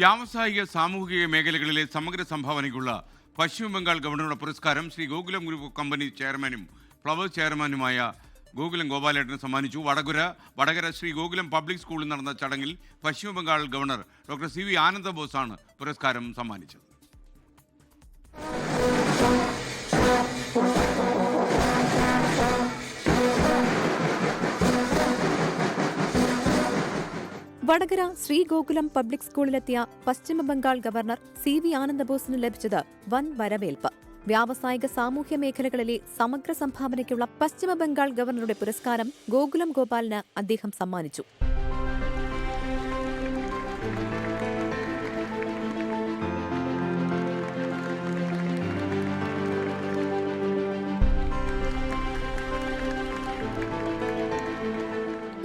വ്യാവസായിക സാമൂഹിക മേഖലകളിലെ സമഗ്ര സംഭാവനയ്ക്കുള്ള പശ്ചിമ ബംഗാൾ ഗവർണറുടെ പുരസ്കാരം ശ്രീ ഗോകുലം ഗ്രൂപ്പ് കമ്പനി ചെയർമാനും ഫ്ലവേഴ്സ് ചെയർമാനുമായ ഗോകുലം ഗോപാലേട്ടന് സമ്മാനിച്ചു. വടകര ശ്രീ ഗോകുലം പബ്ലിക് സ്കൂളിൽ നടന്ന ചടങ്ങിൽ പശ്ചിമ ബംഗാൾ ഗവർണർ ഡോക്ടർ CV ആനന്ദബോസാണ് പുരസ്കാരം സമ്മാനിച്ചത്. വടകര ശ്രീ ഗോകുലം പബ്ലിക് സ്കൂളിലെത്തിയ പശ്ചിമ ബംഗാൾ ഗവർണർ CV ആനന്ദബോസിന് ലഭിച്ചത് വൻ വരവേൽപ്പ്. വ്യാവസായിക സാമൂഹ്യ മേഖലകളിലെ സമഗ്ര സംഭാവനയ്ക്കുള്ള പശ്ചിമ ബംഗാൾ ഗവർണറുടെ പുരസ്കാരം ഗോകുലം ഗോപാലിന് അദ്ദേഹം സമ്മാനിച്ചു.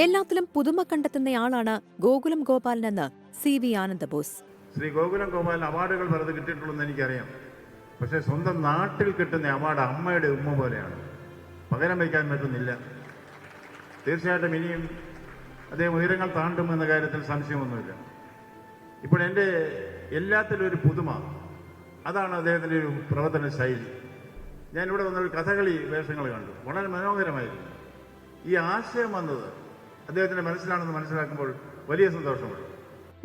എല്ലാത്തിലും പുതുമ കണ്ടെത്തുന്നയാളാണ് ഗോകുലം ഗോപാലനെന്ന് CV ആനന്ദബോസ്. ശ്രീ ഗോകുലം ഗോപാലൻ അവാർഡുകൾ വെറുതെ കിട്ടിയിട്ടുള്ളതെന്ന് എനിക്കറിയാം. പക്ഷേ സ്വന്തം നാട്ടിൽ കിട്ടുന്ന അവാർഡ് അമ്മയുടെ ഉമ്മ പോലെയാണ്, പകരം വയ്ക്കാൻ പറ്റുന്നില്ല. തീർച്ചയായിട്ടും ഇനിയും അദ്ദേഹം ഉയരങ്ങൾ താണ്ടുമെന്ന കാര്യത്തിൽ സംശയമൊന്നുമില്ല. ഇപ്പോൾ എൻ്റെ എല്ലാത്തിലും ഒരു പുതുമ, അതാണ് അദ്ദേഹത്തിൻ്റെ ഒരു പ്രവർത്തന ശൈലി. ഞാനിവിടെ വന്നൊരു കഥകളി വേഷങ്ങൾ കണ്ടു, വളരെ മനോഹരമായിരുന്നു. ഈ ആശയം വന്നത് അദ്ദേഹത്തിന്റെ മനസ്സിലാണെന്ന് മനസ്സിലാക്കുമ്പോൾ വലിയ സന്തോഷമുണ്ട്.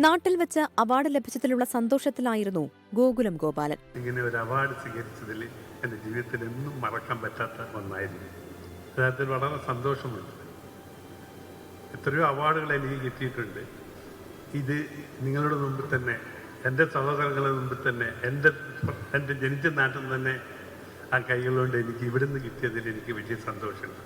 നാട്ടിൽ വെച്ച് അവാർഡ് ലഭിച്ചതിലുള്ള സന്തോഷത്തിലായിരുന്നു ഗോകുലം ഗോപാലൻ. ഇങ്ങനെ ഒരു അവാർഡ് സ്വീകരിച്ചതിൽ എൻ്റെ ജീവിതത്തിൽ എന്നും മറക്കാൻ പറ്റാത്ത ഒന്നായിരുന്നു. അദ്ദേഹത്തിൽ വളരെ സന്തോഷമുണ്ട്. എത്രയോ അവാർഡുകൾ എനിക്ക് കിട്ടിയിട്ടുണ്ട്. ഇത് നിങ്ങളുടെ മുമ്പിൽ തന്നെ, എൻ്റെ സഹോദരങ്ങളുടെ മുമ്പിൽ തന്നെ, എൻ്റെ ജനിച്ച നാട്ടിൽ തന്നെ ആ കൈകളുകൊണ്ട് എനിക്ക് ഇവിടുന്ന് കിട്ടിയതിൽ എനിക്ക് വലിയ സന്തോഷമുണ്ട്.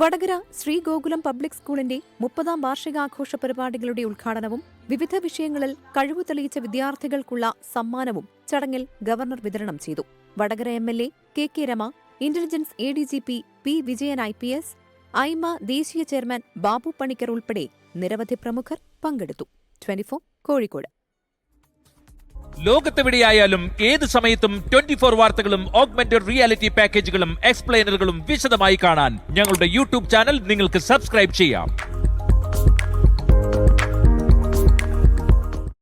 വടകര ശ്രീ ഗോകുലം പബ്ലിക് സ്കൂളിന്റെ 30ാം വാർഷികാഘോഷ പരിപാടികളുടെ ഉദ്ഘാടനവും വിവിധ വിഷയങ്ങളിൽ കഴിവു തെളിയിച്ച വിദ്യാർത്ഥികൾക്കുള്ള സമ്മാനവും ചടങ്ങിൽ ഗവർണർ വിതരണം ചെയ്തു. Vadakara MLA KK Rama, intelligence ADGP P Vijayan IPS, Aima ദേശീയ ചെയർമാൻ ബാബു പണിക്കർ ഉൾപ്പെടെ നിരവധി പ്രമുഖർ പങ്കെടുത്തു. 24 കോഴിക്കോട്. ലോകത്തെവിടെയായാലും ഏത് സമയത്തും 24 വാർത്തകളും ഓഗ്മെന്റഡ് റിയാലിറ്റി പാക്കേജുകളും എക്സ്പ്ലെയിനറുകളും വിശദമായി കാണാൻ ഞങ്ങളുടെ YouTube ചാനൽ നിങ്ങൾക്ക് സബ്സ്ക്രൈബ് ചെയ്യാം.